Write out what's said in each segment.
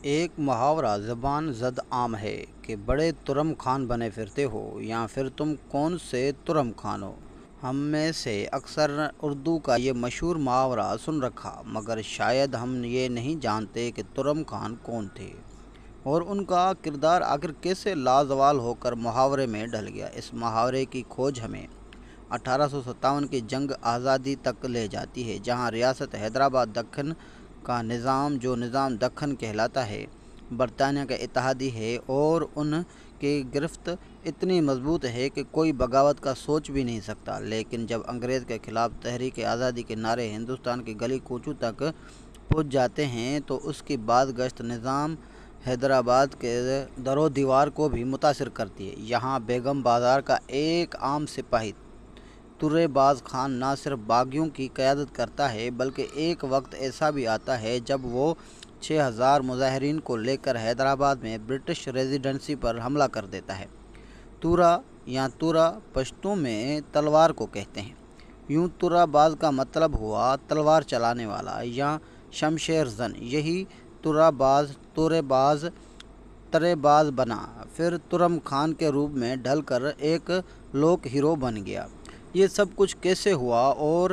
ایک محاورہ زبان زد عام ہے کہ بڑے ترم خان بنے پھرتے ہو یا پھر تم کون سے ترم خان ہو۔ ہم میں سے اکثر اردو کا یہ مشہور محاورہ سن رکھا، مگر شاید ہم یہ نہیں جانتے کہ ترم خان کون تھے اور ان کا کردار آخر کیسے لازوال ہو کر محاورے میں ڈھل گیا۔ اس محاورے کی کھوج ہمیں 1857 کی جنگ آزادی تک لے جاتی ہے، جہاں ریاست حیدرآباد دکن کا نظام، جو نظام دکن کہلاتا ہے، برطانیہ کا اتحادی ہے اور ان کی گرفت اتنی مضبوط ہے کہ کوئی بغاوت کا سوچ بھی نہیں سکتا۔ لیکن جب انگریز کے خلاف تحریک آزادی کے نعرے ہندوستان کی گلی کوچوں تک پہنچ جاتے ہیں تو اس کی بعد گشت نظام حیدرآباد کے در و دیوار کو بھی متاثر کرتی ہے۔ یہاں بیگم بازار کا ایک عام سپاہی ترے باز خان نہ صرف باغیوں کی قیادت کرتا ہے، بلکہ ایک وقت ایسا بھی آتا ہے جب وہ 6000 مظاہرین کو لے کر حیدرآباد میں برٹش ریزیڈنسی پر حملہ کر دیتا ہے۔ تورا یا تورا پشتو میں تلوار کو کہتے ہیں۔ یوں تورا باز کا مطلب ہوا تلوار چلانے والا یا شمشیر زن۔ یہی تورا باز تورے باز ترے باز بنا، پھر ترم خان کے روپ میں ڈھل کر ایک لوک ہیرو بن گیا۔ یہ سب کچھ کیسے ہوا اور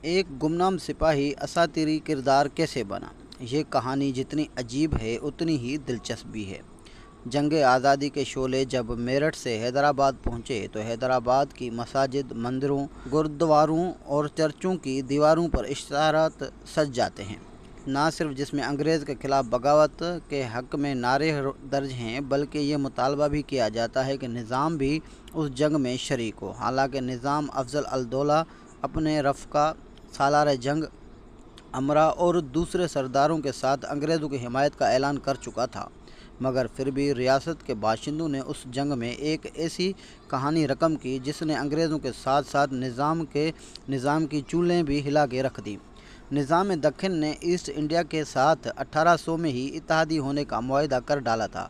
ایک گمنام سپاہی اساطیری کردار کیسے بنا؟ یہ کہانی جتنی عجیب ہے اتنی ہی دلچسپ بھی ہے۔ جنگ آزادی کے شعلے جب میرٹھ سے حیدرآباد پہنچے تو حیدرآباد کی مساجد، مندروں، گردواروں اور چرچوں کی دیواروں پر اشتہارات سج جاتے ہیں، نہ صرف جس میں انگریز کے خلاف بغاوت کے حق میں نعرے درج ہیں، بلکہ یہ مطالبہ بھی کیا جاتا ہے کہ نظام بھی اس جنگ میں شریک ہو۔ حالانکہ نظام افضل الدولہ اپنے رفقا سالار جنگ امرا اور دوسرے سرداروں کے ساتھ انگریزوں کی حمایت کا اعلان کر چکا تھا، مگر پھر بھی ریاست کے باشندوں نے اس جنگ میں ایک ایسی کہانی رقم کی جس نے انگریزوں کے ساتھ ساتھ نظام کی چولیں بھی ہلا کے رکھ دیں۔ نظام دکن نے ایسٹ انڈیا کے ساتھ 1800 میں ہی اتحادی ہونے کا معاہدہ کر ڈالا تھا،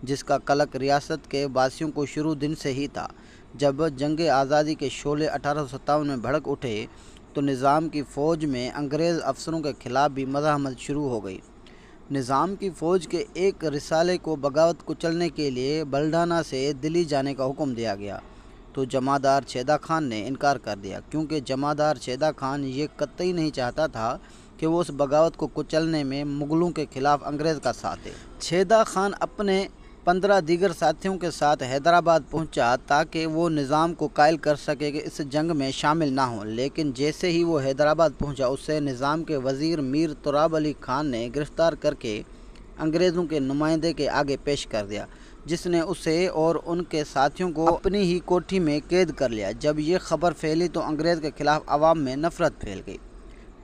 جس کا قلق ریاست کے باسیوں کو شروع دن سے ہی تھا۔ جب جنگ آزادی کے شعلے 1857 میں بھڑک اٹھے تو نظام کی فوج میں انگریز افسروں کے خلاف بھی مزاحمت شروع ہو گئی۔ نظام کی فوج کے ایک رسالے کو بغاوت کچلنے کے لیے بلڈانا سے دلی جانے کا حکم دیا گیا تو جمعدار چھیدا خان نے انکار کر دیا، کیونکہ جمعدار چھیدا خان یہ قطعی نہیں چاہتا تھا کہ وہ اس بغاوت کو کچلنے میں مغلوں کے خلاف انگریز کا ساتھ دے۔ چھیدا خان اپنے 15 دیگر ساتھیوں کے ساتھ حیدرآباد پہنچا تاکہ وہ نظام کو قائل کر سکے کہ اس جنگ میں شامل نہ ہوں، لیکن جیسے ہی وہ حیدرآباد پہنچا اسے نظام کے وزیر میر تراب علی خان نے گرفتار کر کے انگریزوں کے نمائندے کے آگے پیش کر دیا، جس نے اسے اور ان کے ساتھیوں کو اپنی ہی کوٹھی میں قید کر لیا۔ جب یہ خبر پھیلی تو انگریز کے خلاف عوام میں نفرت پھیل گئی۔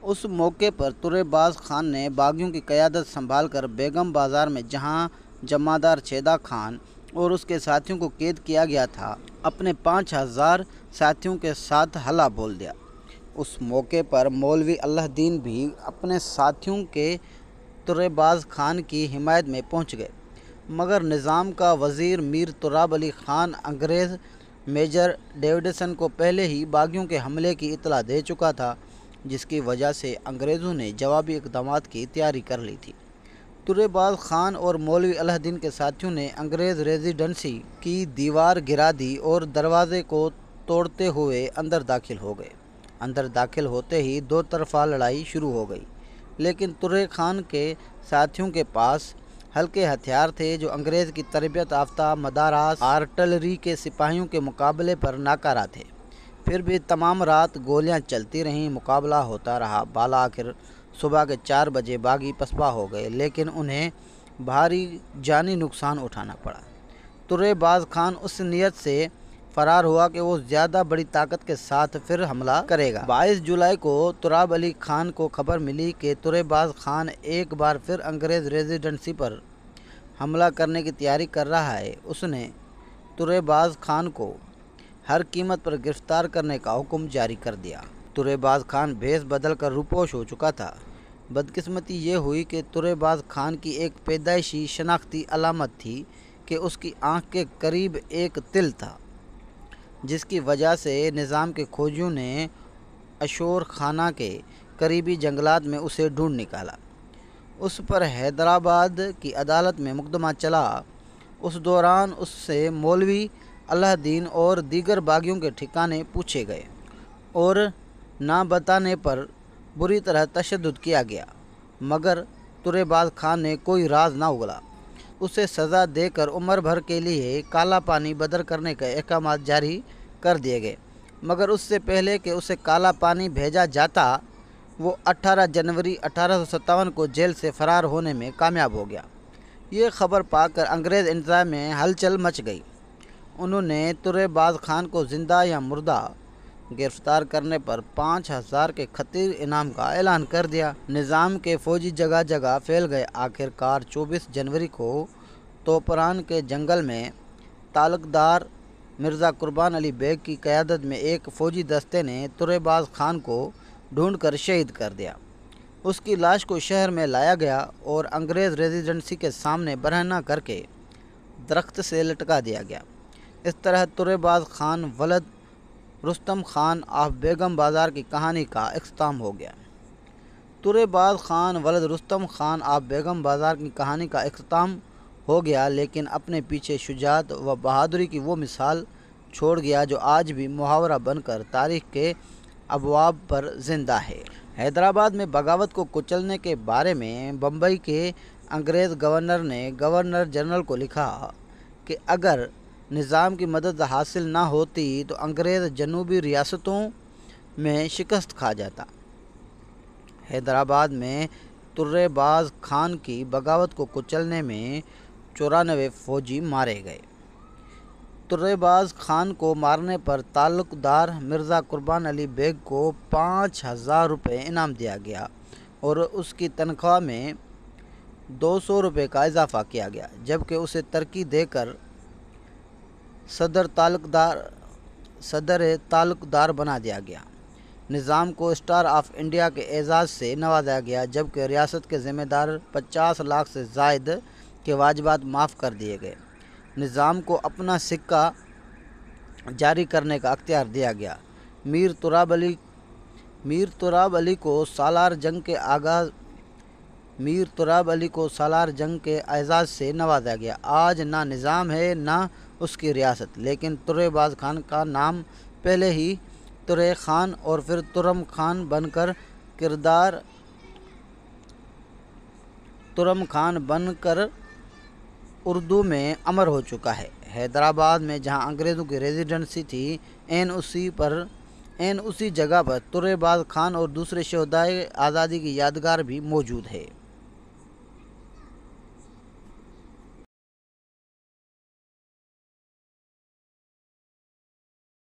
اس موقع پر ترے باز خان نے باغیوں کی قیادت سنبھال کر بیگم بازار میں، جہاں جمعدار چھیدا خان اور اس کے ساتھیوں کو قید کیا گیا تھا، اپنے 5000 ساتھیوں کے ساتھ حلہ بول دیا۔ اس موقع پر مولوی اللہ دین بھی اپنے ساتھیوں کے ترے باز خان کی حمایت میں پہنچ گئے، مگر نظام کا وزیر میر تراب علی خان انگریز میجر ڈیوڈسن کو پہلے ہی باغیوں کے حملے کی اطلاع دے چکا تھا، جس کی وجہ سے انگریزوں نے جوابی اقدامات کی تیاری کر لی تھی۔ ترے باز خان اور مولوی اللہ دین کے ساتھیوں نے انگریز ریزیڈنسی کی دیوار گرا دی اور دروازے کو توڑتے ہوئے اندر داخل ہو گئے۔ اندر داخل ہوتے ہی دو طرفہ لڑائی شروع ہو گئی، لیکن ترے خان کے ساتھیوں کے پاس ہلکے ہتھیار تھے جو انگریز کی تربیت یافتہ مداراس آرٹلری کے سپاہیوں کے مقابلے پر ناکارہ تھے۔ پھر بھی تمام رات گولیاں چلتی رہیں، مقابلہ ہوتا رہا۔ بالآخر صبح کے 4 بجے باغی پسپا ہو گئے، لیکن انہیں بھاری جانی نقصان اٹھانا پڑا۔ ترے باز خان اس نیت سے فرار ہوا کہ وہ زیادہ بڑی طاقت کے ساتھ پھر حملہ کرے گا۔ 22 جولائی کو تراب علی خان کو خبر ملی کہ ترے باز خان ایک بار پھر انگریز ریزیڈنسی پر حملہ کرنے کی تیاری کر رہا ہے۔ اس نے ترے باز خان کو ہر قیمت پر گرفتار کرنے کا حکم جاری کر دیا۔ ترے باز خان بھیس بدل کر روپوش ہو چکا تھا۔ بدقسمتی یہ ہوئی کہ ترے باز خان کی ایک پیدائشی شناختی علامت تھی کہ اس کی آنکھ کے قریب ایک تل تھا، جس کی وجہ سے نظام کے کھوجیوں نے اشور خانہ کے قریبی جنگلات میں اسے ڈھونڈ نکالا۔ اس پر حیدرآباد کی عدالت میں مقدمہ چلا۔ اس دوران اس سے مولوی اللہ دین اور دیگر باغیوں کے ٹھکانے پوچھے گئے اور نہ بتانے پر بری طرح تشدد کیا گیا، مگر ترے باز خان نے کوئی راز نہ اگلا۔ اسے سزا دے کر عمر بھر کے لیے کالا پانی بدر کرنے کے احکامات جاری کر دیے گئے، مگر اس سے پہلے کہ اسے کالا پانی بھیجا جاتا وہ 18 جنوری 1857 کو جیل سے فرار ہونے میں کامیاب ہو گیا۔ یہ خبر پا کر انگریز انتظامیہ میں ہلچل مچ گئی۔ انہوں نے ترے باز خان کو زندہ یا مردہ گرفتار کرنے پر 5000 کے خطیر انعام کا اعلان کر دیا۔ نظام کے فوجی جگہ جگہ پھیل گئے۔ آخر کار 24 جنوری کو توپران کے جنگل میں تعلقدار مرزا قربان علی بیگ کی قیادت میں ایک فوجی دستے نے ترے باز خان کو ڈھونڈ کر شہید کر دیا۔ اس کی لاش کو شہر میں لایا گیا اور انگریز ریزیڈنسی کے سامنے برہنہ کر کے درخت سے لٹکا دیا گیا۔ اس طرح ترے باز خان ولد رستم خان آف بیگم بازار کی کہانی کا اختتام ہو گیا۔ ترے باز خان ولد رستم خان آف بیگم بازار کی کہانی کا اختتام ہو گیا، لیکن اپنے پیچھے شجاعت و بہادری کی وہ مثال چھوڑ گیا جو آج بھی محاورہ بن کر تاریخ کے ابواب پر زندہ ہے۔ حیدرآباد میں بغاوت کو کچلنے کے بارے میں بمبئی کے انگریز گورنر نے گورنر جنرل کو لکھا کہ اگر نظام کی مدد حاصل نہ ہوتی تو انگریز جنوبی ریاستوں میں شکست کھا جاتا۔ حیدرآباد میں ترے باز خان کی بغاوت کو کچلنے میں 94 فوجی مارے گئے۔ ترے باز خان کو مارنے پر تعلقدار مرزا قربان علی بیگ کو 5000 روپے انعام دیا گیا اور اس کی تنخواہ میں 200 روپے کا اضافہ کیا گیا، جبکہ اسے ترقی دے کر صدر تعلقدار بنا دیا گیا۔ نظام کو اسٹار آف انڈیا کے اعزاز سے نوازا گیا، جبکہ ریاست کے ذمہ دار 50 لاکھ سے زائد کے واجبات معاف کر دیے گئے۔ نظام کو اپنا سکہ جاری کرنے کا اختیار دیا گیا۔ میر تراب علی کو سالار جنگ کے اعزاز سے نوازا گیا۔ آج نہ نظام ہے نہ اس کی ریاست، لیکن ترے باز خان کا نام پہلے ہی ترے خان اور پھر ترم خان بن کر اردو میں امر ہو چکا ہے۔ حیدرآباد میں جہاں انگریزوں کی ریزیڈنسی تھی، اسی جگہ پر ترے باز خان اور دوسرے شہدائے آزادی کی یادگار بھی موجود ہے۔